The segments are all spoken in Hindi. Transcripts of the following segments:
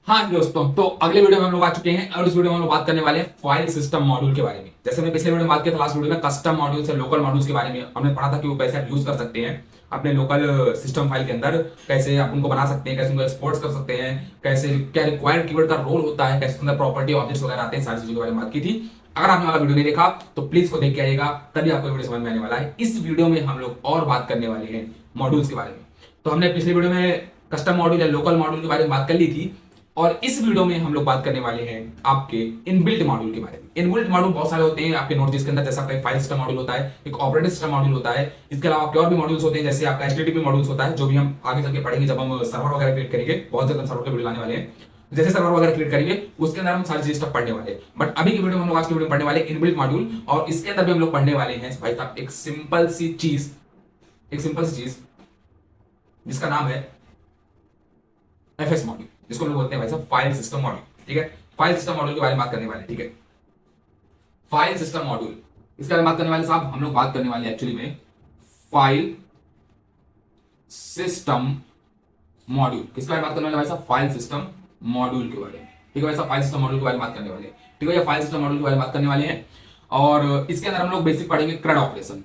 हाँ दोस्तों, तो अगले वीडियो में हम लोग आ चुके हैं और इस वीडियो में हम लोग बात करने वाले हैं फाइल सिस्टम मॉड्यूल के बारे में। जैसे हमने पिछले वीडियो में बात किया था, लास्ट वीडियो में कस्टम मॉड्यूल्स और लोकल मॉड्यूल्स के बारे में हमने पढ़ा था कि वो कैसे आप यूज कर सकते हैं अपने लोकल सिस्टम फाइल के अंदर, कैसे आप उनको बना सकते हैं, कैसे उनको एक्सपोर्ट कर सकते हैं, कैसे क्या रिक्वायर्ड कीवर्ड का रोल होता है, कैसे अंदर प्रॉपर्टी ऑब्जेक्ट्स वगैरह आते हैं, सारी चीजों के बारे में बात की थी। अगर आपने वाला वीडियो नहीं देखा तो प्लीज को देख के आइएगा, तभी आपको वीडियो समझ में आने वाला है। इस वीडियो में हम लोग और बात करने वाले हैं मॉड्यूल्स के बारे में। तो हमने पिछले वीडियो में कस्टम मॉड्यूल या लोकल मॉड्यूल के बारे में बात कर ली थी, और इस वीडियो में हम लोग बात करने वाले हैं आपके इनबिल्ट मॉड्यूल के बारे में। इनबिल्ट मॉड्यूल बहुत सारे होते हैं आपके नोटबुक के अंदर, जैसा आपका एक फाइल सिस्टम मॉड्यूल होता है, एक ऑपरेटिंग सिस्टम मॉड्यूल होता है। इसके अलावा आपके और भी मॉड्यूल्स होते हैं, जैसे आपका एचटीटीपी मॉड्यूल्स होता है, जो भी हम आगे चल के पढ़ेंगे जब हम सर्वर वगैरह क्रिएट करेंगे। बहुत जल्द हम सर्वर के वीडियो लाने वाले हैं। जैसे सर्वर वगैरह क्रिएट करेंगे उसके अंदर हम सारी चीजें स्टफ पढ़ने वाले हैं। बट अभी की वीडियो में हम लोग आज की वीडियो में पढ़ने वाले इनबिल्ट मॉड्यूल, और इसके अंदर भी हम लोग पढ़ने वाले हैं भाई साहब एक सिंपल सी चीज जिसका नाम है एफएस मॉड्यूल, जिसको हम लोग बोलते हैं भाई साहब फाइल सिस्टम मॉड्यूल। ठीक है, फाइल सिस्टम मॉड्यूल के बारे में बात करने वाले हैं। ठीक है, फाइल सिस्टम मॉड्यूल इसके बारे में बात करने वाले साहब, हम लोग बात करने वाले एक्चुअली में फाइल सिस्टम मॉड्यूल। किसके बारे में बात करने वाले भाई साहब? फाइल सिस्टम मॉड्यूल के बारे में। ठीक है भाई साहब, फाइल सिस्टम मॉड्यूल के बारे में बात करने वाले हैं। ठीक है भैया, फाइल सिस्टम मॉड्यूल के बारे में बात करने वाले हैं, और इसके अंदर हम लोग बेसिक पढ़ेंगे क्रेड ऑपरेशन।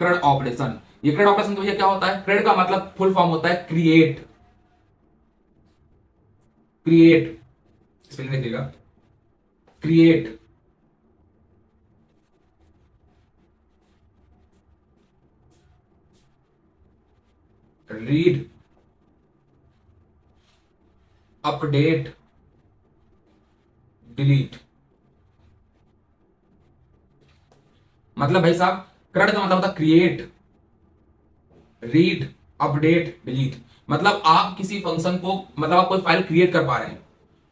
क्रेड ऑपरेशन, ये क्रेड ऑपरेशन तो भैया क्या होता है? क्रेड का मतलब फुल फॉर्म होता है क्रिएट। क्रिएट स्पेलिंग देखिएगा, क्रिएट, रीड, अपडेट, डिलीट। मतलब भाई साहब क्रेड का मतलब होता है क्रिएट, रीड, अपडेट, डिलीट। मतलब आप किसी फंक्शन को, मतलब आप कोई फाइल क्रिएट कर पा रहे हैं,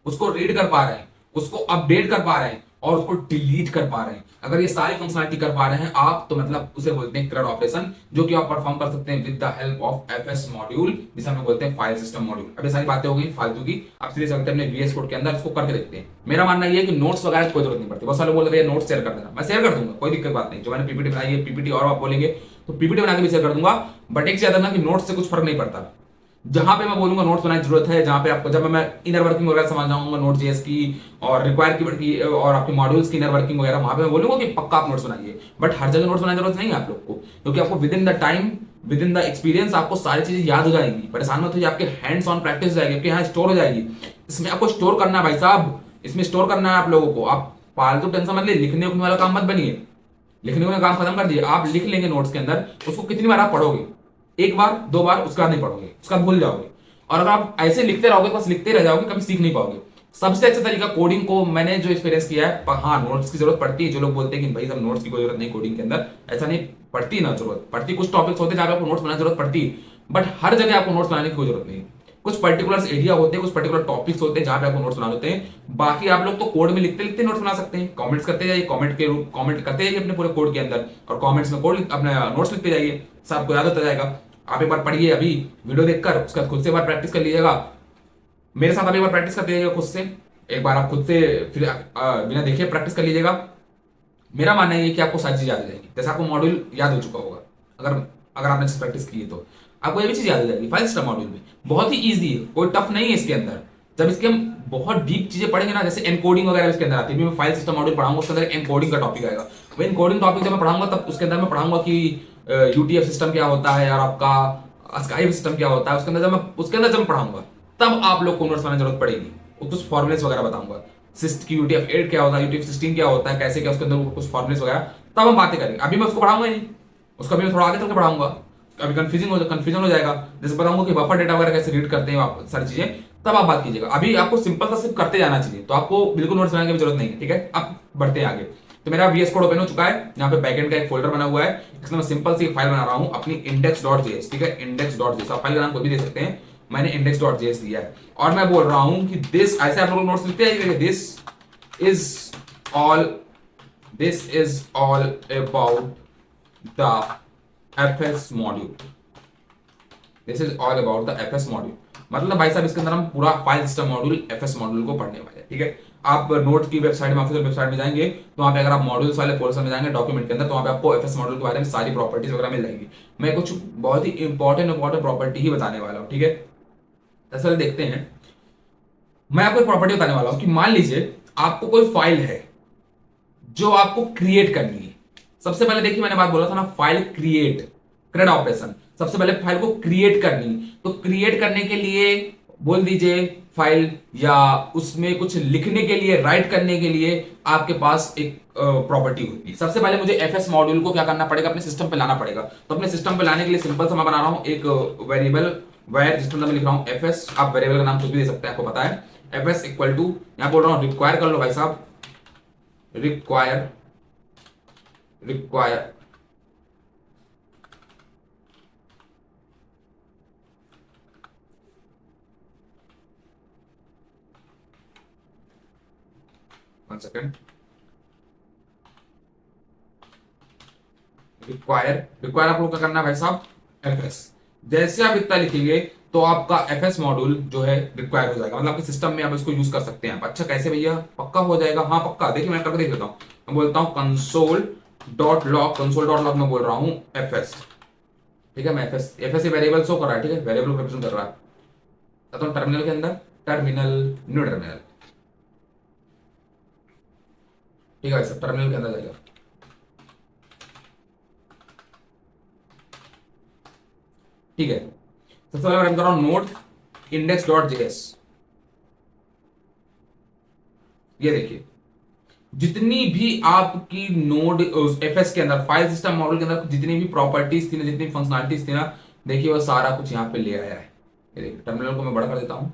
उसको रीड कर पा रहे हैं, उसको अपडेट कर पा रहे हैं, और उसको डिलीट कर पा रहे हैं। अगर ये सारी फंक्शनलिटी कर पा रहे हैं आप, तो मतलब उसे बोलते हैं क्रेड ऑपरेशन, जो कि आप परफॉर्म कर सकते हैं with the help of FS module, जिसे हम बोलते हैं फाइल सिस्टम मॉड्यूल। अब ये सारी बातें हो गई फालतू की, आप सीधे चलते अपने वीएस कोड के अंदर इसको करके देखते हैं। मेरा मानना ये है कि नोट्स वगैरह की कोई जरूरत नहीं पड़ती। बहुत सारे लोग बोलते हैं नोट्स शेयर कर देना, मैं शेयर कर दूंगा, कोई दिक्कत बात नहीं। जो मैंने पीपीटी बनाई है, पीपीटी और आप बोलेंगे तो पीपीटी बना के भी शेयर कर दूंगा। बट एक ज्यादा ना कि नोट्स से कुछ फर्क नहीं पड़ता। जहां पे मैं बोलूंगा नोट्स बनाने की जरूरत है, जहां पे आपको, जब मैं इनर वर्किंग वगैरह समझ जाऊंगा नोट जेएस की और रिक्वायर कीवर्ड की और आपके मॉड्यूल्स की इनर वर्किंग वगैरह, वहां पे मैं बोलूंगा कि पक्का आप नोट्स बनाइए। बट हर जगह नोट्स बनाने की जरूरत नहीं है आप लोग को, क्योंकि आपको with in the time, with in the experience आपको सारी चीजें याद हो जाएंगी। परेशान मत होइए, आपके हैंड्स ऑन प्रैक्टिस हो जाएगी, आपके यहाँ स्टोर हो जाएगी। इसमें आपको स्टोर करना है भाई साहब, इसमें स्टोर करना है आप लोगों को। आप फालतू टेंशन मत ले, लिखने उखने वाला काम मत बनिए। लिखने वाला काम खत्म कर दिए, आप लिख लेंगे नोट्स के अंदर, उसको कितनी बार आप पढ़ोगे? एक बार, दो बार, उसके बाद नहीं पढ़ोगे, उसका भूल जाओगे। और अगर आप ऐसे लिखते रहोगे, बस लिखते रह जाओगे, कभी सीख नहीं पाओगे। सबसे अच्छा तरीका कोडिंग को मैंने जो एक्सपीरियंस किया है, हाँ नोट्स की जरूरत पड़ती है। जो लोग बोलते हैं कि भाई सब नोट्स की कोई जरूरत नहीं कोडिंग के अंदर, ऐसा नहीं पड़ती, ना जरूरत पड़ती। कुछ टॉपिक्स होते हैं जहां पे आपको नोट्स बनाने की जरूरत पड़ती है, बट हर जगह आपको नोट्स बनाने की कोई जरूरत नहीं है। कुछ पर्टिकुलर एरिया होते हैं, कुछ पर्टिकुलर टॉपिक्स होते हैं जहां पे आपको नोट्स बनाने होते हैं। बाकी आप लोग तो कोड में लिखते लिखते नोट्स बना सकते हैं। कमेंट्स करते जाइए, कमेंट करते जाइए अपने पूरे कोड के अंदर, और कमेंट्स में कोड अपने नोट्स लिखते जाइए, सबको याद होता जाएगा। आप एक बार पढ़िए अभी वीडियो देखकर, उसके बाद खुद से एक बार प्रैक्टिस कर लीजिएगा। मेरे साथ अभी एक बार प्रैक्टिस कर दीजिएगा खुद से, एक बार आप खुद से फिर बिना देखे प्रैक्टिस कर लीजिएगा। मेरा मानना है कि आपको सारी चीज याद हो जाएगी। जैसे आपको मॉड्यूल याद हो चुका होगा, अगर अगर आपने प्रैक्टिस की है तो आपको ये भी चीज याद हो जाएगी। फाइल सिस्टम मॉड्यूल में बहुत ही ईजी है, कोई टफ नहीं है इसके अंदर। जब इसके हम बहुत डीप चीजें पढ़ेंगे ना, जैसे एनकोडिंग वगैरह इसके अंदर आती है। मैं फाइल सिस्टम मॉड्यूल पढ़ाऊंगा, उसके अंदर एनकोडिंग का टॉपिक आएगा। वो एनकोडिंग टॉपिक जब मैं पढ़ाऊंगा, तब उसके अंदर मैं पढ़ाऊंगा कि यूटीएफ सिस्टम क्या होता है और आपका स्काई सिस्टम क्या होता है। उसके अंदर जब मैं पढ़ाऊंगा, तब आप लोग को नोट्स बनाने की जरूरत पड़ेगी। कुछ फॉर्मुलेस वगैरह बताऊंगा, सिस्ट की यूटीएफ 8 क्या होता है, यूटीएफ 16 क्या होता है, कैसे क्या उसके अंदर कुछ फॉर्मुलेस वगैरह, तब हम बातें करेंगे। अभी मैं उसको पढ़ाऊंगा नहीं, उसको अभी मैं थोड़ा आगे चल के पढ़ाऊंगा। अभी कंफ्यूजन हो जाएगा। जैसे बताऊंगा कि बफर डेटा वगैरह कैसे रीड करते हैं आप, सारी चीजें, तब आप बात कीजिएगा। अभी आपको सिंपल सा सिर्फ करते जाना चाहिए, तो आपको बिल्कुल नोट्स बनाने की जरूरत नहीं है। ठीक है, अब बढ़ते हैं आगे। तो मेरा वीएस कोड ओपन हो चुका है, यहाँ पे बैकएंड का एक फोल्डर बना हुआ है। इसमें मैं सिंपल सी फाइल बना रहा हूँ अपनी index.js। ठीक है, index.js आप फाइल का नाम कोई भी दे सकते हैं, मैंने index.js दिया है। और मैं बोल रहा हूँ कि दिस, ऐसे आप लोग नोट्स लिखते हैं, is all this is all about the FS module. This is all about the FS module. मतलब भाई साहब इसके अंदर हम पूरा file system module FS module को पढ़ने वाले हैं। ठीक है, आप नोट की वेबसाइट में, ऑफिशियल वेबसाइट में जाएंगे तो वहां पे अगर आप मॉड्यूल्स वाले पोर्शन में जाएंगे डॉक्यूमेंट के अंदर, तो वहां पे आपको एफएस मॉड्यूल के बारे में सारी प्रॉपर्टीज वगैरह मिल जाएगी। मैं कुछ बहुत ही इंपॉर्टेंट प्रॉपर्टी ही बताने वाला हूँ। ठीक है, दरअसल देखते हैं मैं आपको एक प्रॉपर्टी बताने वाला हूं कि मान लीजिए आपको कोई फाइल है जो आपको क्रिएट करनी है। सबसे पहले देखिए मैंने बात बोला था ना, फाइल क्रिएट, क्रेड ऑपरेशन। सबसे पहले फाइल को क्रिएट करनी, तो क्रिएट करने के लिए बोल दीजिए फाइल, या उसमें कुछ लिखने के लिए, राइट करने के लिए आपके पास एक प्रॉपर्टी होती है। सबसे पहले मुझे एफएस मॉड्यूल को क्या करना पड़ेगा, अपने सिस्टम पे लाना पड़ेगा। तो अपने सिस्टम पे लाने के लिए सिंपल सा मैं बना रहा हूं एक वेरिएबल वायर, जिसके अंदर मैं लिख रहा हूं एफएस। आप वेरिएबल का नाम कुछ भी दे सकते हैं, आपको पता है। एफएस इक्वल टू, यहां बोल रहा हूं रिक्वायर कर लो भाई साहब, require, require one second, require, require आप लोग क्या करना है भाई साहब, एफएस। जैसे आप इतना लिखेंगे तो आपका एफएस मॉड्यूल जो है रिक्वायर हो जाएगा, मतलब आपके सिस्टम में आप इसको यूज कर सकते हैं। अच्छा कैसे भैया, पक्का हो जाएगा? हाँ पक्का, देखिए मैं करके देख लेता हूँ। मैं बोलता हूँ console dot log, console dot log में बोल रहा हूँ एफएस, ठीक है। मैं एफएस, एफएस वेरिएबल शो कर रहा है, ठीक है, वेरिएबल रिप्रेजेंट कर रहा है। तो टर्मिनल के अंदर, टर्मिनल, न्यू टर्मिनल, ठीक है भाई साहब, टर्मिनल के अंदर जाएगा, ठीक है। सबसे पहले मैं रन कर रहा हूँ नोड इंडेक्स डॉट जेएस। ये देखिए जितनी भी आपकी नोड एफएस के अंदर, फाइल सिस्टम मॉडल के अंदर जितनी भी प्रॉपर्टीज थी ना, जितनी फंक्शनलिटीज थी ना, देखिए वो सारा कुछ यहाँ पे ले आया है। ये देखिए टर्मिनल को मैं बड़ा कर देता हूँ,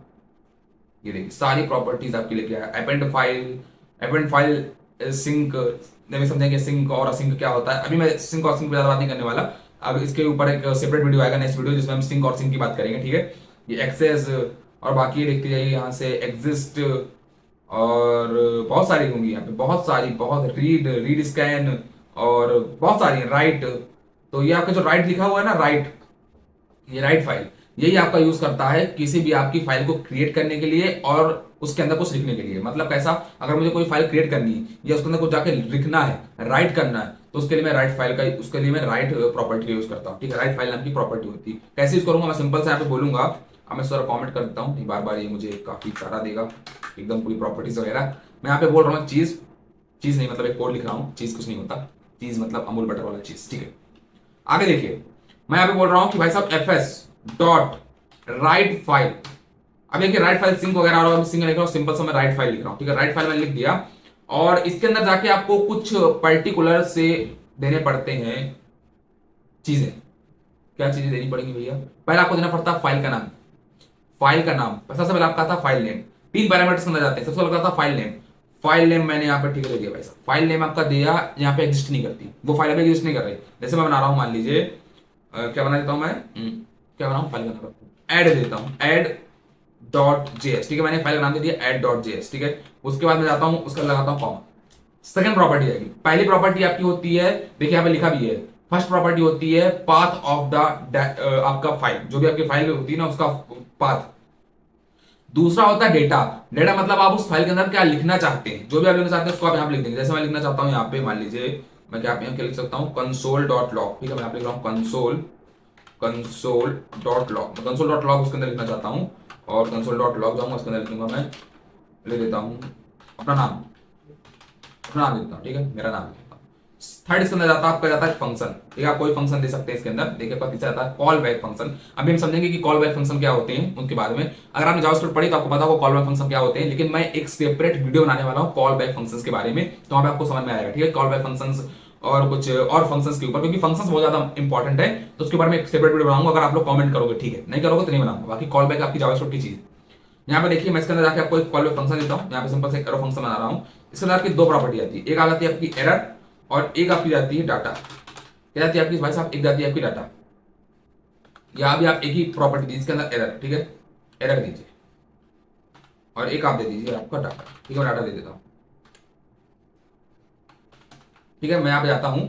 ये देखिए सारी प्रॉपर्टीज आपकी लेके आया। Append file, append file sync, नहीं समझेंगे सिंक और असिंक क्या होता है। अभी मैं सिंक और सिंक पे ज्यादा बात नहीं करने वाला। अब इसके ऊपर एक सेपरेट वीडियो आएगा, नेक्स्ट वीडियो, जिसमें हम सिंक और सिंक की बात करेंगे, ठीक है। ये एक्सेस और बाकी देखते जाइए, यहाँ से एग्जिस्ट और बहुत सारी होंगी यहाँ पे, बहुत सारी, बहुत रीड, रीड स्कैन और बहुत सारी राइट। तो ये आपका जो राइट लिखा हुआ है ना, राइट, ये राइट फाइल, यही आपका यूज करता है किसी भी आपकी फाइल को क्रिएट करने के लिए और उसके अंदर कुछ लिखने के लिए। मतलब कैसा, अगर मुझे कोई फाइल क्रिएट करनी है या उसके अंदर कुछ जाके लिखना है, राइट करना है, तो उसके लिए मैं राइट फाइल का, उसके लिए मैं राइट प्रॉपर्टी का यूज करता हूँ, ठीक है। राइट फाइल नाम की प्रॉपर्टी होती है। कैसे यूज करूंगा मैं सिंपल से यहाँ पे बोलूंगा। अब मैं सर कॉमेंट कर देता हूँ, बार बार ये मुझे काफी सारा देगा, एकदम पूरी प्रॉपर्टीज वगैरह। मैं यहाँ पे बोल रहा हूँ चीज, चीज नहीं मतलब एक कोड लिख रहा हूँ, चीज कुछ नहीं होता, चीज मतलब अमूल बटर वाला चीज, ठीक है। आगे देखिए मैं यहाँ पे बोल रहा हूँ कि भाई साहब एफएस डॉट राइट फाइल। अब देखिए राइट फाइल सिंक वगैरह, और सिंक लिख रहा हूँ, सिंपल सा मैं राइट फाइल लिख रहा हूँ, ठीक है। राइट फाइल मैंने लिख दिया और इसके अंदर जाके आपको कुछ पर्टिकुलर से देने पड़ते हैं चीजें। क्या चीजें देनी पड़ेंगी भैया? पहले आपको देना पड़ता है फाइल का नाम, फाइल का नाम सबसे पहले आपका था फाइल नेम। तीन पैरामीटर्स के अंदर जाते हैं, सबसे पहले था फाइल नेम। फाइल नेम मैंने यहाँ पे ठीक है दे दिया भाई साहब, फाइल नेम आपका दिया, यहाँ पे एग्जिस्ट नहीं करती वो फाइल, अभी एग्जिस्ट नहीं कर रही। जैसे मैं बना रहा हूँ, मान लीजिए क्या बना देता हूँ मैं, क्या बनाऊँ फाइल का नाम, ऐड देता हूँ, ऐड डॉट जेएस, ठीक है। मैंने फाइल का नाम दे दिया ऐड डॉट जेएस, ठीक है। उसके बाद मैं जाता हूँ, उसका लगाता हूँ कॉमा। सेकंड प्रॉपर्टी आएगी, पहली प्रॉपर्टी आपकी होती है, देखिए यहाँ पे लिखा भी है, फर्स्ट प्रॉपर्टी होती है पाथ ऑफ द आपका फाइल, जो भी आपकी फाइल होती है ना उसका पाथ। दूसरा होता है डेटा, डेटा मतलब आप उस फाइल के अंदर क्या लिखना चाहते हैं, जो भी आप लिखना चाहते हैं उसको आप यहाँ पे लिख देंगे। जैसे मैं लिखना चाहता हूँ यहाँ पे, मान लीजिए मैं क्या यहाँ क्या लिख सकता हूँ, कंसोल डॉट लॉग, ठीक है। मैं यहाँ पे लिख रहा हूँ console, console dot log, console dot log उसके अंदर लिखना चाहता हूँ, और कंसोल डॉट लॉग जाऊंगा उसके अंदर लिखूंगा मैं, लिख देता हूँ अपना नाम, अपना नाम लिखता हूँ, ठीक है, मेरा नाम लिखता हूँ। थर्ड इसके अंदर जाता है आपका, जाता है फंक्शन, ठीक है। आप कोई फंक्शन दे सकते हैं इसके अंदर। देखिए आपका तीसरा आता है कॉल बैक फंक्शन। अभी हम समझेंगे कि कॉल बैक फंक्शन क्या होते हैं उनके बारे में। अगर आपने जावास्क्रिप्ट पढ़ी तो आपको पता होगा कॉल बैक फंक्शन क्या होते हैं, लेकिन मैं एक सेपरेट वीडियो बनाने वाला हूँ कॉल बैक फंक्शंस के बारे में, तो वहां पे आपको समझ में आएगा, ठीक है। कॉल बैक फंक्शंस और कुछ और फंक्शंस के ऊपर, क्योंकि फंक्शंस बहुत ज्यादा इंपॉर्टेंट है, तो उसके बारे में एक सेपरेट वीडियो बनाऊंगा। अगर आप लोग कमेंट करोगे, ठीक है, नहीं करोगे तो नहीं बनाऊंगा। बाकी कॉल बैक आपकी जावास्क्रिप्ट की चीज। यहाँ पे देखिए मैं इसके अंदर जाके आपको एक कॉल बैक फंक्शन देता हूँ, यहाँ पे सिंपल से एरो फंक्शन बना रहा हूँ। इसके अंदर आपकी दो प्रॉपर्टी आती है, एक आ जाती है आपकी एरर और एक आपकी जाती है डाटा। क्या जाती है आपकी भाई साहब, एक जाती है आपकी डाटा। यहाँ भी आप एक ही प्रॉपर्टी दीजिए इसके अंदर एरर, ठीक है, एरर दीजिए, और एक आप दे दीजिए आपका डाटा, ठीक है। मैं डाटा दे देता हूँ, ठीक है। मैं यहाँ पे जाता हूँ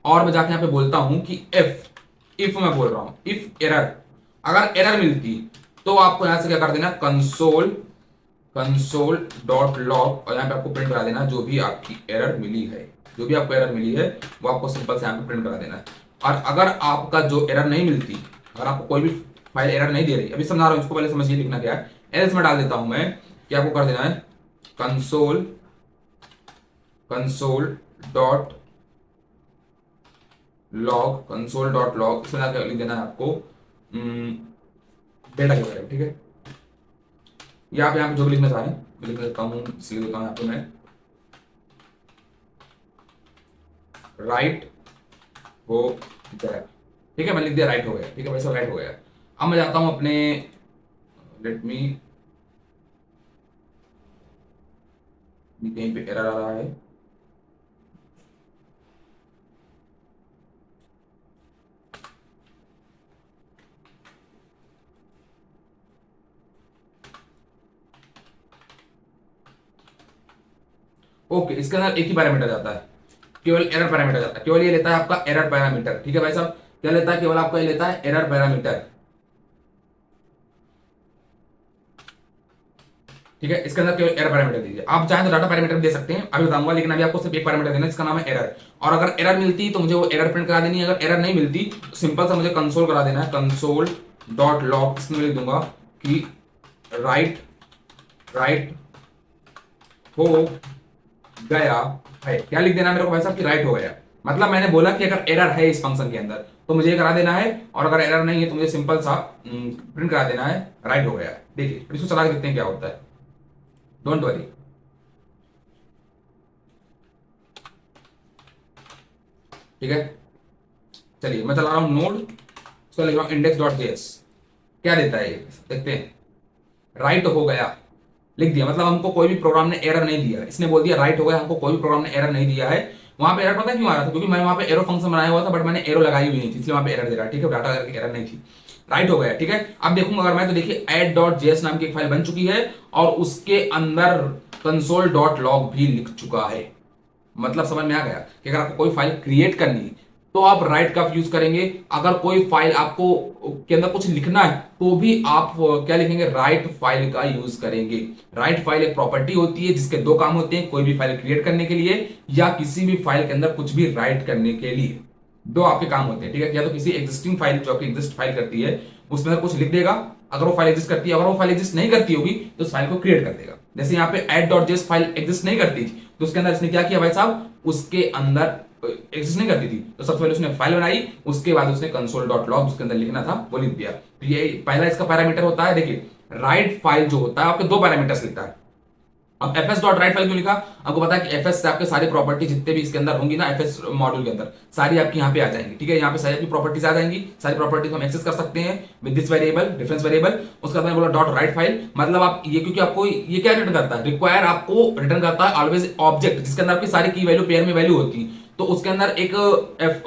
और मैं जाके यहाँ पे बोलता हूँ कि इफ मैं बोल रहा हूँ इफ एरर, अगर एरर मिलती तो आपको यहाँ से क्या कर देना, कंसोल, कंसोल डॉट लॉग, और यहाँ पे आपको प्रिंट करा देना जो भी आपकी एरर मिली है, जो भी आपको एरर मिली है वो आपको सिंपल से यहाँ पे प्रिंट करा देना है। और अगर आपका जो एरर नहीं मिलती, अगर आपको कोई भी फाइल एरर नहीं दे रही, अभी समझा रहा हूँ, इसको पहले समझिए लिखना क्या है। एल्स में डाल देता हूँ मैं कि आपको कर देना है कंसोल कंसोल डॉट लॉग इसमें क्या लिख देना है आपको डेटा के बारे में, ठीक है। या आप यहाँ पे जो भी लिखना चाह रहे हैं मैं लिख देता हूँ, इसलिए देता हूँ यहाँ पे मैं राइट हो गया, ठीक है। मैंने लिख दिया राइट हो गया, ठीक है भाई साहब, राइट हो गया। अब मैं जाता हूँ अपने, लेट मी, कहीं पे एरर आ रहा है। ओके, इसके अंदर एक ही पैरामीटर जाता है, केवल एरर पैरामीटर जाता है, केवल ये लेता है आपका एरर पैरामीटर, ठीक है भाई साहब। क्या लेता है? केवल आपका ये लेता है एरर पैरामीटर, ठीक है। इसके अंदर केवल एरर पैरामीटर दीजिए। आप चाहें तो डाटा पैरामीटर दे सकते हैं, अभी बताऊंगा, लेकिन अभी आपको सिर्फ एक पैरामीटर देना है, इसका नाम है एरर। और अगर एरर मिलती तो मुझे वो एरर प्रिंट करा देनी है, अगर एरर नहीं मिलती तो सिंपल सा मुझे कंसोल करा देना है, कंसोल डॉट लॉग, इसमें लिख दूंगा कि राइट राइट हो गया है। क्या लिख देना मेरे को भाई साहब? कि राइट हो गया। मतलब मैंने बोला कि अगर एरर है इस फंक्शन के अंदर तो मुझे करा देना है, और अगर एरर नहीं है तो मुझे सिंपल सा प्रिंट करा देना है राइट हो गया। देखिए इसको चला के देखते हैं क्या होता है, डोंट वरी। ठीक है, चलिए मैं चला रहा हूं नोड, उसका लिख रहा हूं इंडेक्स डॉट जेएस। क्या देता है ये देखते हैं, राइट हो गया लिख दिया। मतलब हमको कोई भी प्रोग्राम ने एरर नहीं दिया, इसने बोल दिया राइट हो गया, हमको कोई भी प्रोग्राम ने एरर नहीं दिया है। वहां पे एरर पता है क्यों आ रहा था? क्योंकि मैंने वहां पे एरो फंक्शन बनाया हुआ था, बट मैंने एरो लगाई हुई नहीं थी, इसलिए वहां पे एरर दे रहा है, ठीक है। डाटा की एरर नहीं थी, राइट हो गया, ठीक है। अब देखूंगा अगर मैं, तो देखिए एड डॉट जेएस नाम की एक फाइल बन चुकी है, और उसके अंदर कंसोल डॉट लॉग भी लिख चुका है। मतलब समझ में आ गया कि अगर आपको कोई फाइल क्रिएट करनी है तो आप राइट का यूज करेंगे, अगर कोई फाइल आपको के अंदर कुछ लिखना है तो भी आप क्या लिखेंगे? राइट फाइल का यूज करेंगे। राइट फाइल एक प्रॉपर्टी होती है जिसके दो काम होते हैं, कोई भी फाइल क्रिएट करने के लिए या किसी भी फाइल के अंदर कुछ भी राइट करने के लिए। दो आपके काम होते हैं, ठीक है। या तो किसी एग्जिस्टिंग फाइल जो आपकी एग्जिस्ट फाइल करती है उसमें कुछ लिख देगा, अगर वो फाइल एग्जिस्ट करती है, अगर वो फाइल एग्जिस्ट नहीं करती होगी तो उस फाइल को क्रिएट कर देगा। जैसे यहाँ पे add dot JS file exist नहीं करती थी तो उसके अंदर इसने क्या किया भाई साहब? उसके अंदर एग्जिस्ट नहीं करती थी तो सबसे पहले उसने फाइल बनाई, उसके बाद उसने कंसोल डॉट लॉग उसके अंदर लिखना था वो लिख दिया। तो ये पहला इसका पैरामीटर होता है। देखिए राइट फाइल जो होता है आपके दो पैरामीटर्स लिखता है। अब fs डॉट राइट फाइल क्यों लिखा? आपको पता है कि fs से आपके सारी प्रॉपर्टी जितने भी इसके अंदर होंगी ना, fs मॉड्यूल के अंदर सारी आपकी यहाँ पे आ जाएंगी, ठीक है। यहाँ पे सारी आपकी प्रॉपर्टीज आ जाएंगी, सारी प्रॉपर्टीज हम एक्सेस कर सकते हैं with this variable, difference variable. उसका मैंने बोला डॉट राइट फाइल, मतलब आप ये, क्योंकि आपको ये क्या रिटर्न करता है? रिक्वायर आपको रिटर्न करता है ऑलवेज ऑब्जेक्ट जिसके अंदर आपकी सारी की वैल्यू पेयर में वैल्यू होती है। तो उसके अंदर एक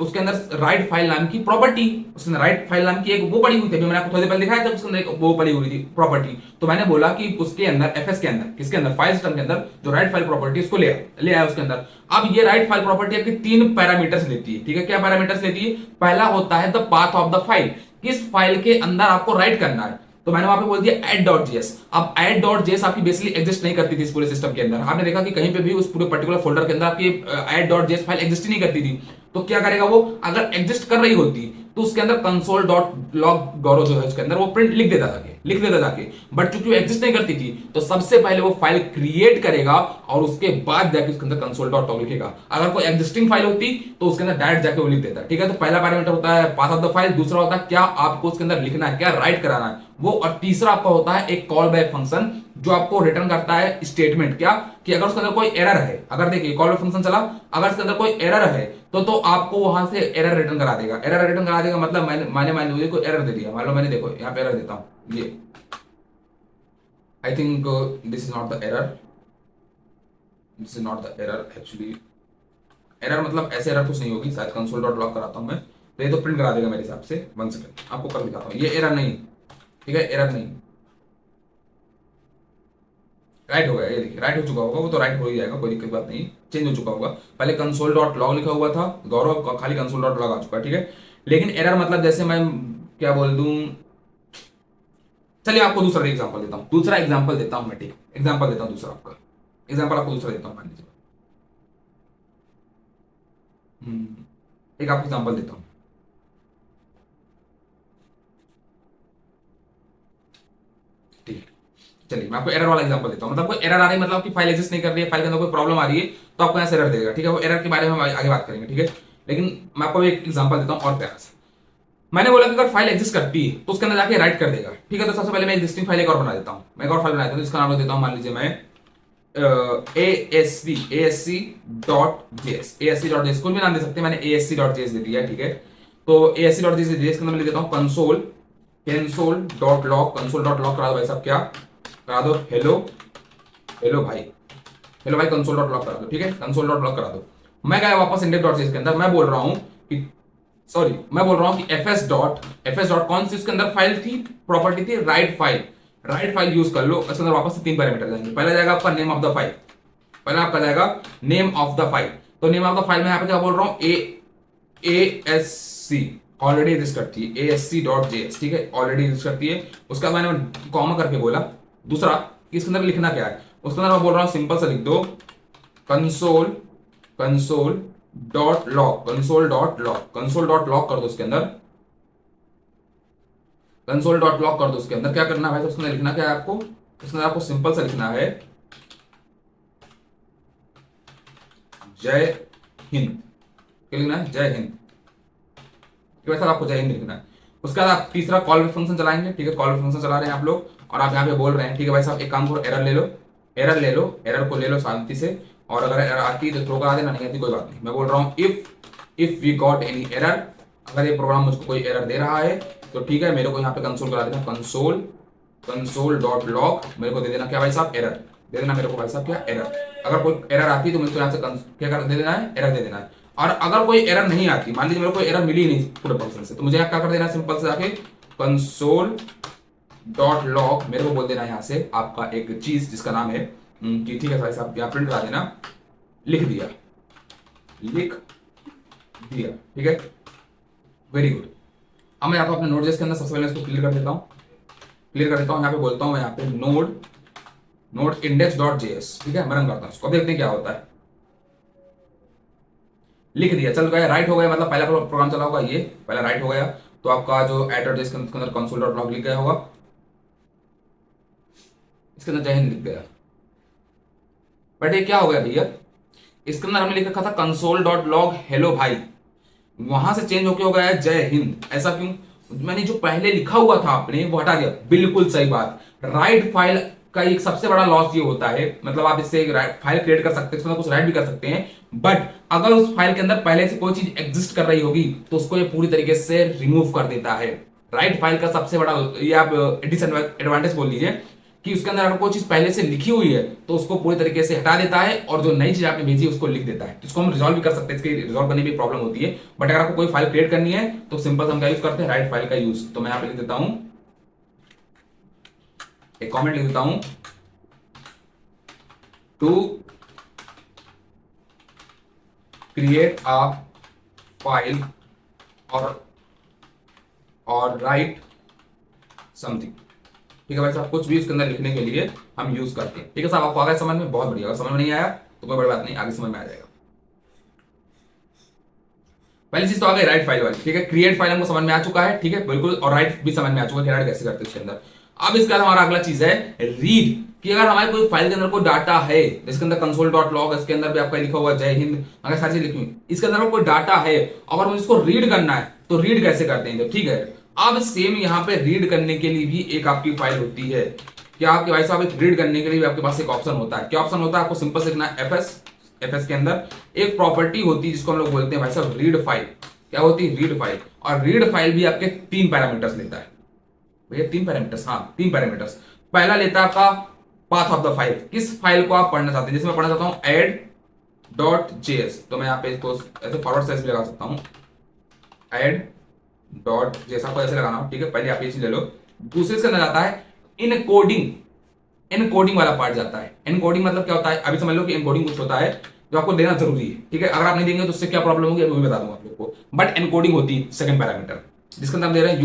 उसके अंदर राइट फाइल नाम की प्रॉपर्टी, उसके अंदर राइट फाइल नाम की एक वो पड़ी हुई थी, मैंने आपको थोड़ी देर पहले दिखाया था, उसके अंदर एक वो पड़ी हुई थी प्रॉपर्टी। तो मैंने बोला कि उसके अंदर एफएस के अंदर, किसके अंदर? फाइल सिस्टम के अंदर जो राइट फाइल प्रॉपर्टी उसको ले आया उसके अंदर। अब ये राइट फाइल प्रॉपर्टी आपकी तीन पैरामीटर्स लेती है, ठीक है। क्या पैरामीटर्स लेती है? पहला होता है the path of the file, किस फाइल के अंदर आपको राइट करना है। तो मैंने वहां पे बोल दिया एड डॉट जेएस। अब एड डॉट जेएस आपकी बेसिकली एग्जिस्ट नहीं करती थी इस पूरे सिस्टम के अंदर, आपने देखा कि कहीं पे भी उस पूरे पर्टिकुलर फोल्डर के अंदर आपकी add dot JS file exist नहीं करती थी। तो क्या करेगा वो? अगर एग्जिस्ट कर रही होती तो उसके अंदर कंसोल डॉट लॉग गौरव जो है उसके अंदर वो प्रिंट लिख देता जाके। बट चूंकि वो एग्जिस्ट नहीं करती थी तो सबसे पहले वो फाइल क्रिएट करेगा और उसके बाद जाके उसके अंदर कंसोल डॉट लॉग लिखेगा। अगर कोई एग्जिस्टिंग फाइल होती तो उसके अंदर डायरेक्ट जाके वो लिख देता, ठीक है। तो पहला पैरामीटर होता है पाथ ऑफ द फाइल, दूसरा होता है क्या आपको उसके अंदर लिखना है, क्या राइट कराना है वो, और तीसरा आपका होता है एक कॉल बैक फंक्शन जो आपको रिटर्न करता है स्टेटमेंट, क्या कि अगर उसके अंदर कोई एरर है, अगर देखिए कॉल बैक फंक्शन चला, अगर उसके अंदर कोई एरर है तो आपको वहां से एरर रिटर्न करा देगा। एरर रिटर्न करा देगा मतलब मैंने मुझे कोई एरर दे दिया, मान लो मैंने, देखो यहाँ पे एरर देता हूं, ये I think this is not the error, this is not the error actually. Error मतलब ऐसे एरर कुछ नहीं होगी, शायद कंसोल डॉट लॉग कराता हूं मैं तो ये तो प्रिंट करा देगा मेरे हिसाब से। वन सेकंड आपको कर दिखाता हूं, ये एरर नहीं, ठीक है, एरर नहीं, राइट हो गया। ये देखिए राइट हो चुका होगा, वो तो राइट हो ही जाएगा, कोई दिक्कत बात नहीं, चेंज हो चुका होगा। पहले कंसोल डॉट लॉग लिखा हुआ था गौरव का, खाली कंसोल डॉट लॉग आ चुका है, ठीक है। लेकिन एरर मतलब जैसे मैं क्या बोल दूं, चलिए आपको दूसरा एग्जांपल देता हूं, दूसरा एग्जांपल देता हूं मैं, ठीक एग्जांपल देता हूं दूसरा, आपका एग्जांपल आपको दूसरा देता हूं, मान लीजिए एक आपको एग्जांपल देता हूं, ठीक है। चलिए मैं आपको एरर वाला एग्जांपल देता हूँ। मतलब कोई एरर आ रही है, मतलब कि फाइल एग्जिस्ट नहीं कर रही है, फाइल के अंदर कोई प्रॉब्लम आ रही है, तो आपको यहाँ से एरर देगा, ठीक है। वो एरर के बारे में हम आगे बात करेंगे, ठीक है। लेकिन मैं आपको एक एग्जांपल देता हूँ और प्यारा सा। मैंने बोला कि अगर फाइल एग्जिस्ट करती है तो उसके अंदर जाके राइट कर देगा, ठीक है। तो सबसे पहले मैं एग्जिस्टिंग फाइल एक और बना देता हूँ, मैं एक और फाइल बना देता हूँ, इसका नाम देता हूँ, मान लीजिए मैं ASC dot JS, ASC dot JS कोई भी नाम दे सकते हैं, मैंने ASC डॉट जेएस दे दिया है, ठीक है। तो ASC डॉट जेएस के अंदर मैं लिख देता हूँ console dot log, console dot log करा दो भाई साहब, क्या करा दो, हेलो हेलो भाई, हेलो भाई कंसोल डॉट लॉग करा दो, ठीक है। कंसोल डॉट लॉग करा दो। मैं गया वापस इंडेक्स डॉट जेएस के अंदर, मैं बोल रहा हूँ कि सॉरी, मैं बोल रहा हूं कि fs डॉट कौन सी उसके अंदर फाइल थी, प्रॉपर्टी थी write file, write file use कर लो। इसके अंदर वापस से 3 पैरामीटर जाएंगे। पहला जाएगा आपका नेम ऑफ द फाइल, पहला आपका जाएगा नेम ऑफ द फाइल। तो नेम ऑफ द फाइल में यहाँ पे क्या बोल रहा हूँ, ASC ऑलरेडी एग्जिस्ट करती है, ASC डॉट जेएस, ठीक है, ऑलरेडी एग्जिस्ट करती है। उसका मैंने कॉमा करके बोला। दूसरा कि इसके अंदर लिखना क्या है, उसके अंदर मैं बोल रहा हूँ सिंपल सा लिख दो console console dot log, console dot log, console dot log कर दो उसके अंदर, कंसोल डॉट लॉग कर दो। उसके अंदर क्या करना है भाई, उसके अंदर लिखना क्या है आपको, उसके अंदर आपको सिंपल सा लिखना है जय हिंद, क्या लिखना है, जय हिंद, वैसा आपको जय हिंद लिखना है। उसके बाद आप तीसरा कॉल फंक्शन चलाएंगे, ठीक है। कॉल फंक्शन चला रहे हैं आप लोग और आप यहाँ पे बोल रहे हैं, ठीक है भाई साहब, एक काम करो, एरर ले लो, एरर ले लो, एरर को ले लो शांति से, और अगर एरर आती है तो थ्रो करा देना, नहीं आती कोई बात नहीं। मैं बोल रहा हूँ if we got any error, अगर ये प्रोग्राम मुझको कोई एरर दे रहा है तो ठीक है, मेरे को यहाँ पे कंसोल करा देना, कंसोल कंसोल डॉट लॉग, मेरे को दे देना क्या भाई साहब, एरर दे देना मेरे को भाई साहब, क्या एरर। अगर कोई एरर आती है तो मुझको यहाँ से क्या कर दे देना है, एरर दे देना है। और अगर कोई एरर नहीं आती, मान लीजिए मेरे को एरर मिली नहीं पूरे फंक्शन से, तो मुझे क्या कर देना है, सिंपल से जाके कंसोल डॉट लॉग, मेरे को बोल देना यहाँ से आपका एक चीज जिसका नाम है कि ठीक है भाई साहब, यहाँ प्रिंट करा देना, लिख दिया, लिख दिया, ठीक है, वेरी गुड। अब मैं आता हूँ अपने नोड.जेएस के अंदर, सबसे पहले इसको क्लियर कर देता हूँ, क्लियर कर देता हूँ। यहाँ पे बोलता हूँ मैं यहाँ पे नोड इंडेक्स डॉट जेएस, ठीक है, मैं रन करता हूँ इसको, देखते हैं क्या होता है। लिख दिया, चल गया, राइट हो गया, मतलब पहला प्रोग्राम चला होगा ये, पहला राइट हो गया, तो आपका जो एड्रेस के अंदर कंसोल डॉट लॉग लिख गया होगा, इसके अंदर जय हिंद लिख गया। बट ये क्या हो गया भैया, इसके अंदर हमने लिख रखा था कंसोल डॉट लॉग हेलो भाई, वहां से चेंज होके हो गया है जय हिंद, ऐसा क्यों, मैंने जो पहले लिखा हुआ था आपने वो हटा दिया। बिल्कुल सही बात, राइट फाइल का एक सबसे बड़ा लॉस ये होता है, मतलब आप इससे एक फाइल क्रिएट कर सकते हैं, उसमें कुछ राइट भी कर सकते हैं, बट अगर उस फाइल के अंदर पहले से कोई चीज एग्जिस्ट कर रही होगी तो उसको ये पूरी तरीके से रिमूव कर देता है। राइट फाइल का सबसे बड़ा ये आप डिसएडवांटेज बोल लीजिए कि उसके अंदर अगर कोई चीज पहले से लिखी हुई है तो उसको पूरी तरीके से हटा देता है, और जो नई चीज आपने भेजी है उसको लिख देता है। इसको हम रिजॉल्व भी कर सकते हैं, इसके रिजॉल्व करने में प्रॉब्लम होती है, बट अगर आपको कोई फाइल क्रिएट करनी है तो सिंपल हम क्या यूज करते हैं, राइट फाइल का यूज। तो मैं यहाँ पे लिख देता हूं, एक कॉमेंट लिख देता हूं, टू क्रिएट अ फाइल और राइट समथिंग, ठीक है भाई साहब, कुछ भी इसके अंदर लिखने के लिए हम यूज करते हैं, ठीक है साहब। आपको आगे समझ में, बहुत बढ़िया, अगर समझ में नहीं आया तो कोई बड़ी बात नहीं, आगे समझ में आ जाएगा। पहली चीज तो आ गई राइट फाइल वाली, ठीक है। क्रिएट फाइल हमको समझ में आ चुका है, ठीक है, बिल्कुल, और राइट भी समझ में आ चुका है, राइट कैसे करते हैं इसके अंदर। अब इसके बाद हमारा अगला चीज है रीड, कि अगर हमारे कोई फाइल के अंदर कोई डाटा है, जिसके अंदर कंसोल डॉट लॉग, इसके अंदर भी आपका लिखा हुआ जय हिंद, अगर सारी चीज लिखी हुई, इसके अंदर कोई डाटा है, अगर मुझे इसको रीड करना है तो रीड कैसे करते हैं, तो ठीक है। अब सेम यहाँ पे रीड करने के लिए भी एक आपकी फाइल होती है, क्या आपके भाई साहब, एक रीड करने के लिए भी आपके पास एक ऑप्शन होता है। क्या ऑप्शन होता है, आपको सिंपल से लिखना है एफएस के अंदर एक प्रॉपर्टी होती है जिसको हम लोग बोलते हैं भाई साहब रीड फाइल। क्या होती है, रीड फाइल। और रीड फाइल भी आपके 3 पैरामीटर्स लेता है भैया, 3 पैरामीटर्स, हाँ 3 पैरामीटर्स। पहला लेता है आपका पाथ ऑफ द फाइल, किस फाइल को आप पढ़ना चाहते हैं, जैसे मैं पढ़ना चाहता हूं एड डॉट जेएस, तो मैं यहाँ पे इसको ऐसे फॉरवर्ड स्लैश भी लगा सकता हूं, एड डॉट जेएस, आपको ऐसे लगाना हो, ठीक है। पहले आप ये चीज ले लो। दूसरे से जाता है इनकोडिंग, एनकोडिंग वाला पार्ट जाता है। एनकोडिंग मतलब क्या होता है, अभी समझ लो कि एनकोडिंग कुछ होता है जो आपको देना जरूरी है, ठीक है। अगर आप नहीं देंगे तो उससे क्या प्रॉब्लम होगी अभी मैं बता दूंगा आप लोग को, बट एनकोडिंग होती है सेकंड पैरामीटर, जिसका नाम दे रहे हैं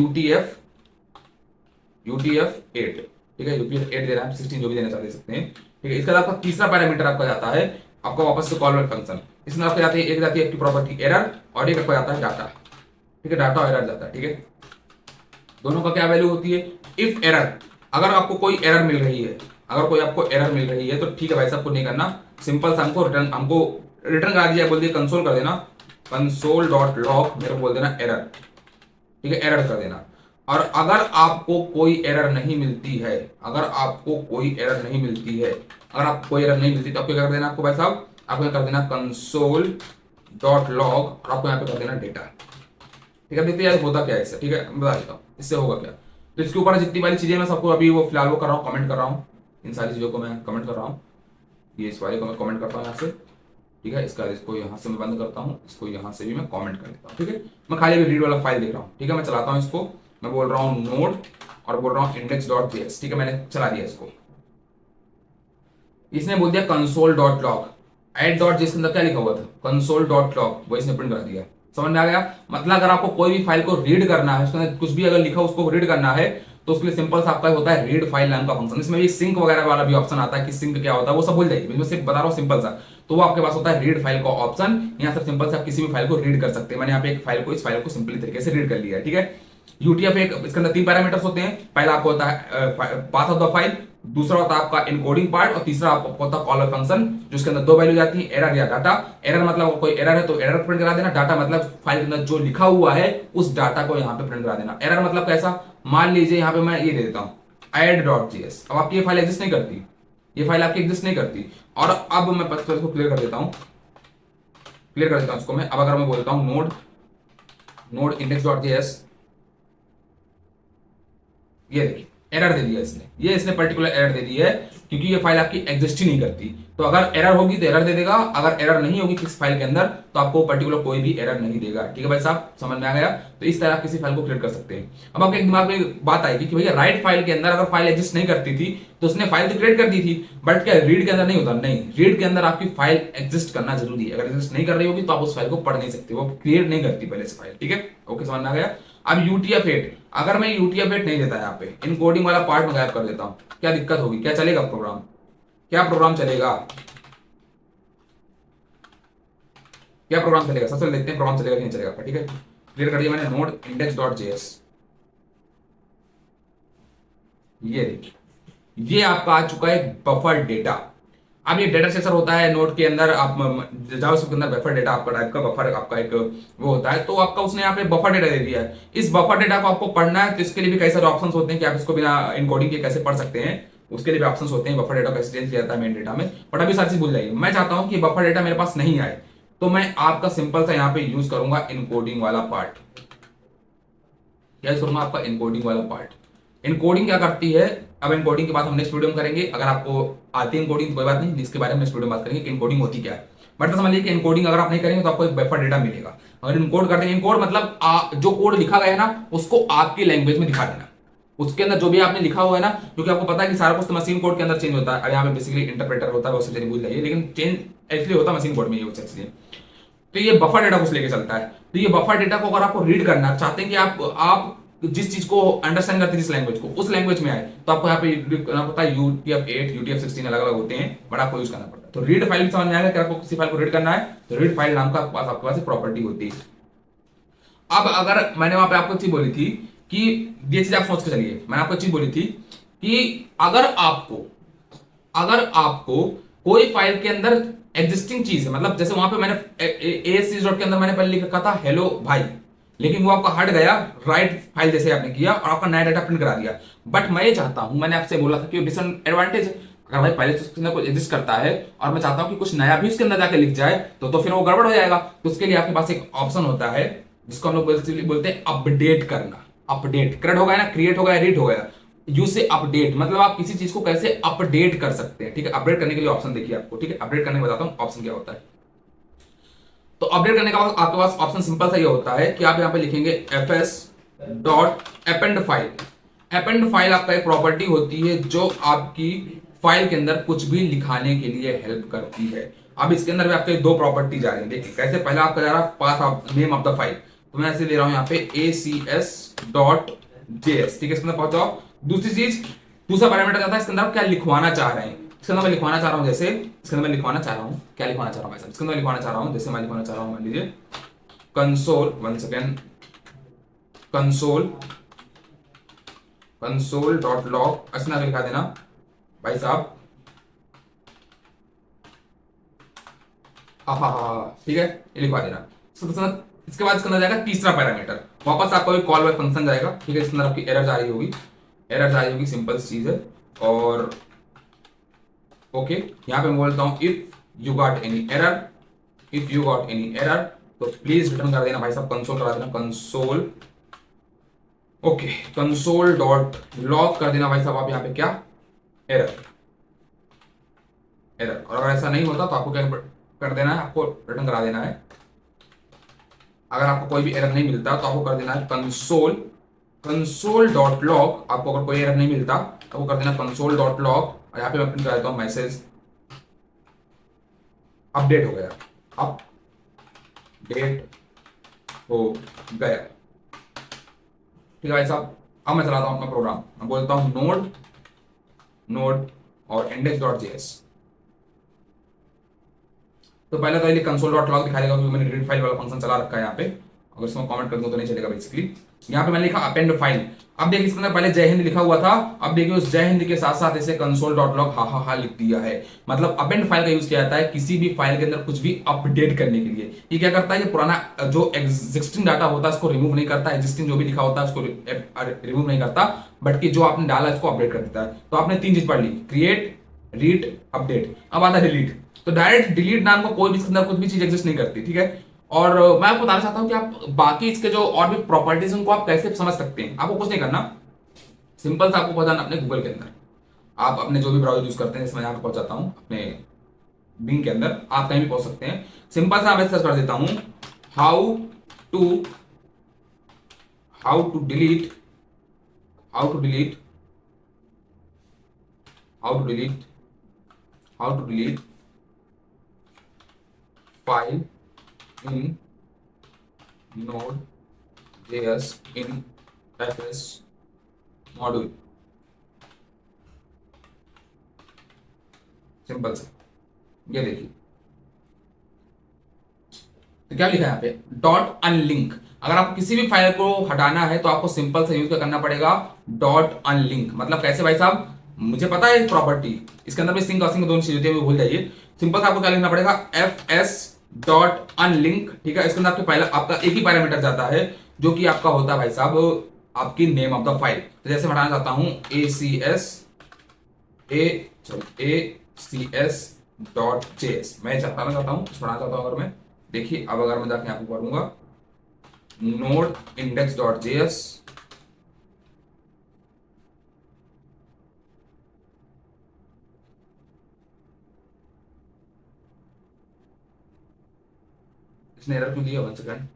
UTF-8, ठीक है, UTF-8 दे रहा है, 16 जो भी देना चाहते सकते हैं, ठीक है। इसका आपका तीसरा पैरामीटर आपका जाता है आपका वापस से कॉल फंक्शन, इसमें आपको जाती है, एक जाती है आपकी प्रॉपर्टी एरर, और एक आपको जाता है डाटा, ठीक है, डाटा और एरर जाता है, ठीक है। दोनों का क्या वैल्यू होती है, इफ एरर, अगर आपको कोई एरर मिल रही है, अगर कोई आपको एरर मिल रही है तो ठीक है भाई साहब, को नहीं करना, सिंपल सा हमको रिटर्न करा दिया, बोल दिया कंसोल कर देना, कंसोल डॉट लॉग, मेरे को बोल देना एरर, ठीक है, एरर कर देना। और अगर आपको कोई एरर नहीं मिलती है, अगर आपको कोई एरर नहीं मिलती है, अगर आपको कोई एरर नहीं मिलती तो आपको क्या कर देना, आपको भाई साहब आपको क्या कर देना, कंसोल डॉट लॉग, और आपको यहाँ पे कर देना डेटा। ठीक है, देखते यार होता क्या है इससे, ठीक है, बता देता हूँ इससे होगा क्या। तो इसके ऊपर जितनी वाली चीजें मैं सबको अभी वो फिलहाल वो कर रहा हूँ, कमेंट कर रहा हूँ, इन सारी चीजों को मैं कमेंट कर रहा हूँ। ये इस वाले को मैं कमेंट करता हूँ यहाँ से, ठीक है, इसका इसको यहाँ से मैं बंद करता हूँ, इसको यहाँ से भी मैं कमेंट कर देता हूँ। ठीक है, मैं खाली अभी रीड वाला फाइल देख रहा हूँ। ठीक है, मैं चलाता हूँ इसको, मैं बोल रहा हूँ नोड और बोल रहा हूँ इंडेक्स डॉट जेएस। ठीक है, मैंने चला दिया इसको, इसने बोल दिया console dot log, add dot JS के अंदर क्या लिखा हुआ था, कंसोल डॉट लॉग, वो इसने प्रिंट कर दिया। समझ में आ गया? मतलब अगर आपको कोई भी फाइल को रीड करना है, उसके अंदर कुछ भी अगर लिखा उसको रीड करना है, तो उसके लिए सिंपल सा आपका होता है रीड फाइल नाम का फंक्शन। इसमें भी सिंक वगैरह वाला भी ऑप्शन आता है कि सिंक क्या होता है, वो सब भूल जाइए, मैं सिर्फ बता रहा हूँ सिंपल सा। तो वो आपके पास होता है रीड फाइल का ऑप्शन, यहाँ से सिंपल से आप किसी भी फाइल को रीड कर सकते हैं। मैंने यहाँ पे एक फाइल को, इस फाइल को सिंपली तरीके से रीड कर लिया है। ठीक है, यूटीएफ एक, इसके अंदर 3 पैरामीटर्स होते हैं। पहला आपको होता है पाथ ऑफ द फाइल, दूसरा होता है आपका इनकोडिंग पार्ट, और तीसरा आपको होता है कॉलर फंक्शन, जिसके अंदर 2 वैल्यू जाती है, एरर या डाटा। एरर मतलब कोई एरर है तो एरर प्रिंट करा देना, डाटा मतलब फाइल के अंदर जो लिखा हुआ है उस डाटा को यहाँ पे प्रिंट करा देना। एरर मतलब कैसा, मान लीजिए यहाँ पे मैं ये दे देता हूँ add.js, अब आपकी ये फाइल एग्जिस्ट नहीं करती, ये फाइल आपकी एग्जिस्ट नहीं करती। और अब मैं इसको क्लियर कर देता हूँ, क्लियर कर देता हूँ इसको मैं। अब अगर मैं बोलता हूँ node node index dot JS, ये देखिए एरर दे दिया इसने, ये इसने पर्टिकुलर एरर दे दी है, क्योंकि ये फाइल आपकी एग्जिस्ट ही नहीं करती। तो अगर एरर होगी तो एरर दे देगा, अगर एरर नहीं होगी किस फाइल के अंदर तो आपको पर्टिकुलर कोई भी एरर नहीं देगा। ठीक है भाई साहब, समझ में आ गया? तो इस तरह आप किसी फाइल को क्रिएट कर सकते हैं। अब आपके दिमाग में बात आएगी कि भैया राइट फाइल के अंदर अगर फाइल एग्जिस्ट नहीं करती थी तो उसने फाइल तो क्रिएट कर दी थी, बट क्या रीड के अंदर नहीं होता? नहीं, रीड के अंदर आपकी फाइल एग्जिस्ट करना जरूरी है। अगर एग्जिस्ट नहीं कर रही होगी तो आप उस फाइल को पढ़ नहीं सकते, वो क्रिएट नहीं करती पहले से फाइल। ठीक है, ओके, समझ में आ गया? अब UTF-8, अगर मैं UTF-8 नहीं देता यहाँ पे, इनकोडिंग वाला पार्ट में गायब कर देता हूँ, क्या दिक्कत होगी? क्या चलेगा प्रोग्राम? क्या प्रोग्राम चलेगा? क्या प्रोग्राम चलेगा? सबसे देखते हैं प्रोग्राम चलेगा कि नहीं चलेगा। ठीक है, क्लियर कर दिया मैंने नोड इंडेक्स डॉट जेएस। ये देखिए, ये आपका आ चुका है बफर डेटा। अब ये डेटा स्ट्रक्चर होता है नोड के अंदर, आप जावास्क्रिप्ट के अंदर बफर डेटा आपका टाइप का बफर आपका एक वो होता है। तो आपका उसने यहाँ पे बफर डेटा दे दिया है। इस बफर डेटा को आपको पढ़ना है तो इसके लिए भी कई सारे ऑप्शंस होते हैं कि आप इसको बिना इनकोडिंग के कैसे पढ़ सकते हैं। उसके लिए भी ऑप्शंस होते हैं, बफर डेटा कैसे चेंज किया जाता है मेन डेटा में। बट अभी सारी चीज भूल जाइए, मैं चाहता हूं कि बफर डेटा मेरे पास नहीं आए, तो मैं आपका सिंपल सा यहाँ पे यूज करूंगा इनकोडिंग वाला पार्ट। क्या यूज करूंगा? आपका इनकोडिंग वाला पार्ट। इनकोडिंग क्या करती है, अब इनकोडिंग की बात हम नेक्स्ट वीडियो में करेंगे। अगर आपको आती है इनकोडिंग तो कोई बात नहीं, इसके बारे में नेक्स्ट वीडियो में बात करेंगे कि इनकोडिंग होती क्या है। बट तो समझिए कि इनकोडिंग अगर आप नहीं करेंगे तो आपको एक बफर डेटा मिलेगा। अगर इनकोड करते हैं, इनकोड मतलब जो कोड लिखा गया है ना उसको आपकी लैंग्वेज में दिखा देना। उसके अंदर जो भी आपने लिखा हुआ है ना, क्योंकि आपको पता है कि सारा कुछ तो मशीन कोड के अंदर चेंज होता है। अब यहाँ पे बेसिकली इंटरप्रेटर होता है, वो चीजें भूल जाइए, लेकिन चेंज एक्चुअली होता है मशीन कोड में, ये चीजें। तो ये बफर डेटा कुछ लेके चलता है। तो ये बफर डेटा को अगर आपको रीड करना चाहते हैं कि आप जिस चीज को अंडरस्टैंड करते हैं, जिस लैंग्वेज को, उस लैंग्वेज में आए, तो आपको यहाँ पे करना पड़ता है UTF-8 UTF-16 अलग अलग होते हैं, बट आपको यूज करना पड़ता है। तो रीड फाइल समझ में आएगा कि आपको किसी फाइल को रीड करना है तो रीड फाइल नाम का आपके पास प्रॉपर्टी होती है। अब अगर मैंने वहां पे आपको चीज बोली थी कि ये चीज आप सोच के चलिए, मैंने आपको चीज बोली थी कि अगर आपको कोई फाइल के अंदर एग्जिस्टिंग चीज है, मतलब जैसे वहां पे मैंने ASC डॉट के अंदर मैंने पहले लिख रखा था हेलो भाई, लेकिन वो आपका हट गया, राइट फाइल जैसे आपने किया और आपका नया डाटा प्रिंट करा दिया। बट मैं ये चाहता हूं, मैंने आपसे बोला था कि डिसएडवांटेज है, अगर भाई पहले से उसके अंदर कुछ एग्जिस्ट करता है और मैं चाहता हूं कि कुछ नया भी उसके अंदर जाके लिख जाए, तो फिर वो गड़बड़ हो जाएगा। तो उसके लिए आपके पास एक ऑप्शन होता है जिसको हम लोग बोलते हैं अपडेट करना। अपडेट क्रिएट हो गया ना, क्रिएट हो गया, रीड हो गया, यूज से अपडेट मतलब आप किसी चीज को कैसे अपडेट कर सकते हैं। ठीक है, अपडेट करने के लिए ऑप्शन देखिए आपको। ठीक है, अपडेट करने के बताता हूं ऑप्शन क्या होता है। तो अपडेट करने का आपके पास ऑप्शन सिंपल सा ये होता है कि आप यहां पे लिखेंगे fs dot append file. Append file आपका एक प्रॉपर्टी होती है जो आपकी फाइल के अंदर कुछ भी लिखाने के लिए हेल्प करती है। अब इसके अंदर भी आपके 2 प्रॉपर्टी जा रही है। देखिए कैसे, पहला आपका जा रहा है path of name of the file, तो मैं ऐसे ले रहा हूं यहाँ पे acs डॉट जेएस। ठीक है, इसके अंदर पहुंचाओ। दूसरी चीज, दूसरा पैरामीटर जाता है इसके अंदर आप क्या लिखवाना चाह रहे हैं। इसके अंदर मैं लिखवाना चाह रहा हूं, जैसे इसके अंदर मैं लिखवाना चाह रहा हूं, क्या लिखवाना चाह रहा हूं, इसके अंदर लिखवाना चाह रहा हूं, जैसे मैं लिखवाना चाह रहा हूं, मान लीजिए console, 1 second, console dot log, ऐसा लिखा देना भाई साहब, हाँ, ठीक है, ये लिखवा देना। इसके बाद इसके अंदर जाएगा तीसरा पैरामीटर, वापस आपका कोई कॉल बैक फंक्शन जाएगा, ठीक है, इसके अंदर आपकी एरर जा रही होगी, एरर जा रही होगी, सिंपल चीज है। और ओके, यहाँ पे मैं बोलता हूँ if you got any error, if you got any error, तो प्लीज रिटर्न कर देना भाई साहब, कंसोल करा देना, console. Okay, console dot log कर देना भाई साहब आप यहाँ पे क्या, एरर, एरर। और अगर ऐसा नहीं होता तो आपको क्या कर देना है, आपको रिटर्न करा देना है। अगर आपको कोई भी एरर नहीं मिलता तो आपको कर देना है कंसोल, कंसोल डॉट लॉग। आपको अगर कोई एरर नहीं मिलता तो आपको कर देना कंसोल डॉट लॉग, और यहाँ पे मैं प्रिंट कर देता हूँ मैसेज अपडेट हो गया, अपडेट हो गया। ठीक है भाई साहब, अब मैं चलाता हूँ अपना प्रोग्राम, मैं बोलता हूँ नोड, नोड और इंडेक्स डॉट जेएस। तो पहले तो ये कंसोल डॉट लॉग दिखाई देगा क्योंकि मैंने रीड फाइल वाला फंक्शन चला रखा है यहाँ पे। अगर इसमें कमेंट कर दूं तो नहीं चलेगा बेसिकली। यहाँ पे मैंने लिखा अपेंड फाइल। अब देखिए इसके अंदर पहले जय हिंद लिखा हुआ था, अब देखिए उस जय हिंद के साथ साथ इसे कंसोल डॉट लॉग हा लिख दिया है। मतलब अपेंड फाइल का यूज किया जाता है किसी भी फाइल के अंदर कुछ भी अपडेट करने के लिए। ये क्या करता है, ये पुराना जो एग्जिस्टिंग डाटा होता है उसको रिमूव नहीं करता, एग्जिस्टिंग जो भी लिखा होता है उसको रिमूव नहीं करता, बट कि जो आपने डाला इसको अपडेट कर देता है। तो आपने तीन चीज पढ़ ली, क्रिएट, रीड, अपडेट। अब आता है डिलीट। तो डायरेक्ट डिलीट नाम का कोई भी इसके अंदर कुछ भी चीज एग्जिस्ट नहीं करती, ठीक है। और मैं आपको बताना चाहता हूं कि आप बाकी इसके जो और भी प्रॉपर्टीज उनको आप कैसे समझ सकते हैं। आपको कुछ नहीं करना, सिंपल सा आपको पहुंचाना अपने गूगल के अंदर। आप अपने जो भी ब्राउजर यूज करते हैं, इसमें यहाँ पे पहुंचाता हूँ अपने बिंग के अंदर, आप कहीं भी पहुंच सकते हैं। सिंपल सा मैं सर्च कर देता हूं, how to how to delete how to delete how to delete how to delete file in node JS in FS module. Simple सा, ये देखिए, तो क्या लिखा है यहाँ पे, डॉट अनलिंक। अगर आपको किसी भी फाइल को हटाना है तो आपको सिंपल से यूज करना पड़ेगा डॉट अनलिंक। मतलब कैसे भाई साहब, मुझे पता है प्रॉपर्टी, इसके अंदर भी सिंक और सिंक दोनों चीजें होती है, भूल जाइए। सिंपल से आपको क्या लिखना पड़ेगा, एफ एस डॉट अनलिंक, ठीक है। इसके अंदर आपके पहला आपका एक ही पैरामीटर जाता है जो कि आपका होता है भाई साहब आपकी नेम ऑफ द फाइल। तो जैसे हटाना चाहता हूं A C S A C S dot JS, मैं हटाना चाहता हूं, हटाना चाहता हूं अगर मैं, देखिए अब अगर मैं जाके यहाँ पे करूंगा नोड इंडेक्स डॉट जेएस, इसने एरर क्यों दिया, 1 सेकंड,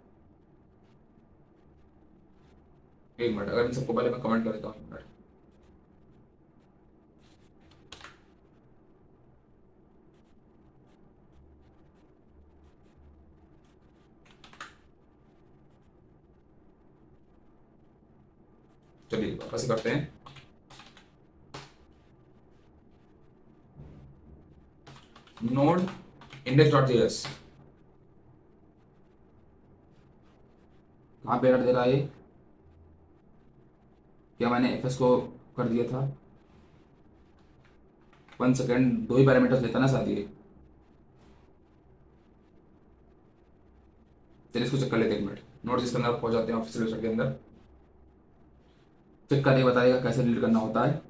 एक मिनट, अगर इन सबको पहले मैं कमेंट कर देता हूँ, एक मिनट। चलिए वापस करते हैं, नोड इंडेक्स डॉट जेएस, कहाँ पे एरर दे रहा है, क्या मैंने एफएस को कर दिया था, 1 सेकंड, दो ही पैरामीटर्स लेता ना साथ ही। चलिए इसको चेक कर लेते हैं, 1 मिनट। नोट जिसके अंदर पहुंच जाते हैं ऑफिशियल वेबसाइट के अंदर, चेक करके बताएगा कैसे डिलीट करना होता है।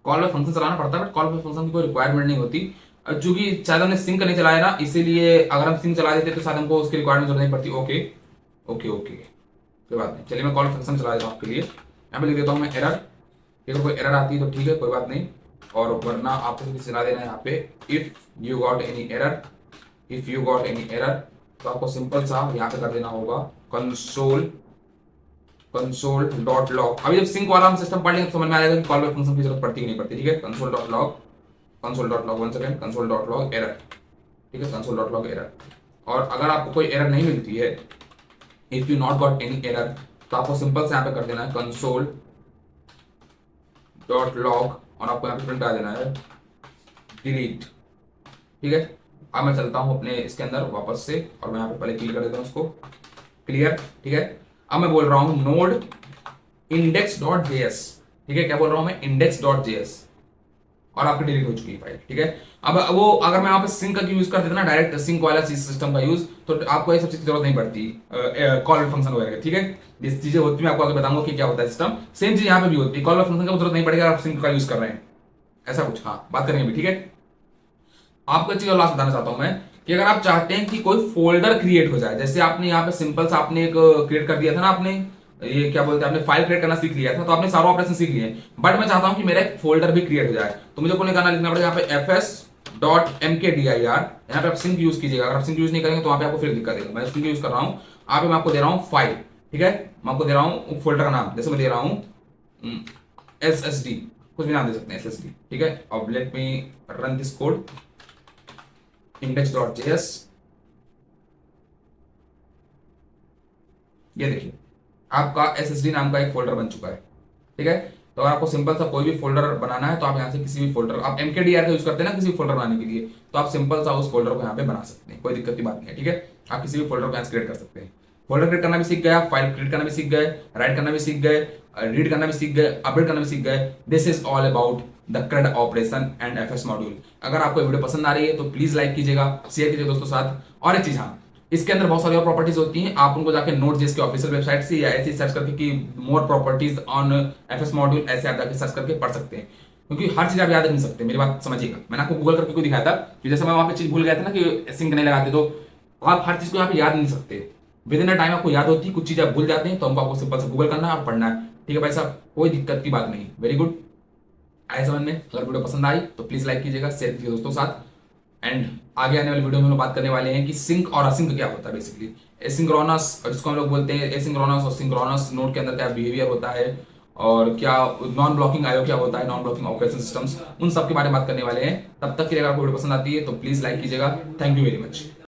कॉल पे फंक्शन चलाना पड़ता है, बट कॉल पे फंक्शन की कोई रिक्वायरमेंट नहीं होती। चूंकि शायद हमने सिंक नहीं चलाया ना, इसीलिए अगर हम सिंक चला देते तो शायद हमको उसकी रिक्वायरमेंट जरूरत नहीं पड़ती। ओके ओके ओके, कोई बात नहीं। चलिए मैं कॉल फंक्शन चला देता हूँ आपके लिए, यहाँ पे लिख देता हूँ मैं एरर, ठीक है। कोई एरर आती है तो ठीक है, कोई बात नहीं, और वरना आपको कुछ चला देना है यहाँ पे, if you got any error, if you got any error, तो आपको सिंपल सा यहाँ पे कर देना होगा कंसोल, कंसोल डॉट लॉग। अभी जब सिंक वाला हम सिस्टम पढ़ लेंगे तो समझ में आएगा कि कॉल बैक फंक्शन की जरूरत पड़ती कि नहीं पड़ती, ठीक है। Console dot log, console dot log, 1 second, console dot log error, ठीक है, कंसोल डॉट लॉग एरर। और अगर आपको कोई एरर नहीं मिलती है, if you not got any error, तो आपको सिंपल से यहाँ पे कर देना है कंसोल डॉट लॉग, और आपको यहाँ पे प्रिंट कर देना है डिलीट, ठीक है। अब मैं चलता हूँ अपने इसके अंदर वापस से, और मैं यहाँ पे पहले क्लियर कर देता हूँ उसको, क्लियर, ठीक है। अब मैं बोल रहा हूँ नोड index.js, ठीक है, क्या बोल रहा हूं मैं, index.js, और आपकी डिलीट हो चुकी है फाइल, ठीक है। अब वो अगर मैं यहाँ पे सिंक का यूज कर देता ना, डायरेक्ट सिंक वाला सिस्टम का यूज, तो आपको ये सब चीज की जरूरत नहीं पड़ती, कॉल फंक्शन वगैरह, ठीक है। ये चीजें होती है, आपको आगे बताऊंगा कि क्या होता है सिस्टम। सेम चीज यहाँ पे भी होती है, कॉल फंक्शन का जरूरत नहीं पड़ेगा, आप सिंक का यूज कर रहे हैं, ऐसा कुछ, हाँ बात करेंगे अभी, ठीक है। आपको एक चीज और लास्ट बताना चाहता हूं मैं, कि अगर आप चाहते हैं कि कोई फोल्डर क्रिएट हो जाए, जैसे आपने यहाँ पे सिंपल सा आपने एक क्रिएट कर दिया था ना, आपने ये क्या बोलते हैं, आपने फाइल क्रिएट करना सीख लिया था, तो आपने सारा ऑपरेशन सीख लिए, बट मैं चाहता हूं कि मेरा एक फोल्डर भी क्रिएट हो जाए, तो मुझे कोने करना लिखना पड़ेगा यहाँ पे fs.mkdir, यहाँ पे आप सिंक यूज कीजिएगा, अगर आप सिंक यूज नहीं करेंगे तो वहां पे आपको फिर दिक्कत देगा। मैं सिंक यूज कर रहा हूँ, आप मैं आपको दे रहा हूँ फाइल, ठीक है, मैं आपको दे रहा हूँ फोल्डर का नाम, जैसे मैं दे रहा हूँ SSD, कुछ भी नाम दे सकते हैं SSD, ठीक है। अब let me run this code, index.js, ये देखिए आपका SSD नाम का एक फोल्डर बन चुका है, ठीक है। तो अगर आपको सिंपल सा कोई भी फोल्डर बनाना है, तो आप यहाँ से किसी भी फोल्डर, आप mkdir का यूज करते हैं ना किसी फोल्डर बनाने के लिए, तो आप सिंपल सा उस फोल्डर को यहाँ पे बना सकते हैं, कोई दिक्कत की बात नहीं है, ठीक है। आप किसी भी फोल्डर को यहाँ से क्रिएट कर सकते हैं, फोल्डर क्रिएट करना भी सीख गए, फाइल क्रिएट करना भी सीख गए, राइट करना भी सीख गए, रीड करना भी सीख गए, अपडेट करना भी सीख गए। This is all about the CRUD operation and FS module. अगर आपको वीडियो पसंद आ रही है तो प्लीज लाइक कीजिएगा, शेयर कीजिएगा दोस्तों साथ। और एक चीज, हाँ, इसके अंदर बहुत सारी और प्रॉपर्टीज होती हैं, आप उनको जाके Node.js के ऑफिशियल वेबसाइट से या ऐसे सर्च करके कि मोर प्रॉपर्टीज ऑन FS मॉड्यूल, ऐसे आप जाके सर्च करके पढ़ सकते हैं, क्योंकि हर चीज आप याद नहीं सकते, मेरी बात समझिएगा। मैंने आपको गूगल करके क्यों दिखाया था कि जैसे मैं वहां पे चीज भूल गया था ना कि सिंक नहीं लगाते, तो आप हर चीज को यहाँ पे याद नहीं सकते, विद इन अ टाइम आपको याद होती है, कुछ चीज आप भूल जाते हैं, तो हमको आपको सिंपल से गूगल करना है और पढ़ना है, ठीक है भाई साहब, कोई दिक्कत की बात नहीं। वेरी गुड, आए समझ में। अगर वीडियो पसंद आई तो प्लीज लाइक कीजिएगा, शेयर कीजिए दोस्तों साथ। एंड आगे आने वाली वीडियो में हम लोग बात करने वाले हैं कि सिंक और असिंक क्या होता है, बेसिकली एसिंक्रोनस, जिसको हम लोग बोलते हैं एसिंक्रोनस और सिंक्रोनस नोड के अंदर क्या बिहेवियर होता है, और क्या नॉन ब्लॉकिंग आईओ क्या होता है, नॉन ब्लॉकिंग ऑपरेशन सिस्टम्स, उन सब के बारे में बात करने वाले हैं। तब तक के लिए अगर आपको वीडियो पसंद आती है तो प्लीज लाइक कीजिएगा। Thank you very much.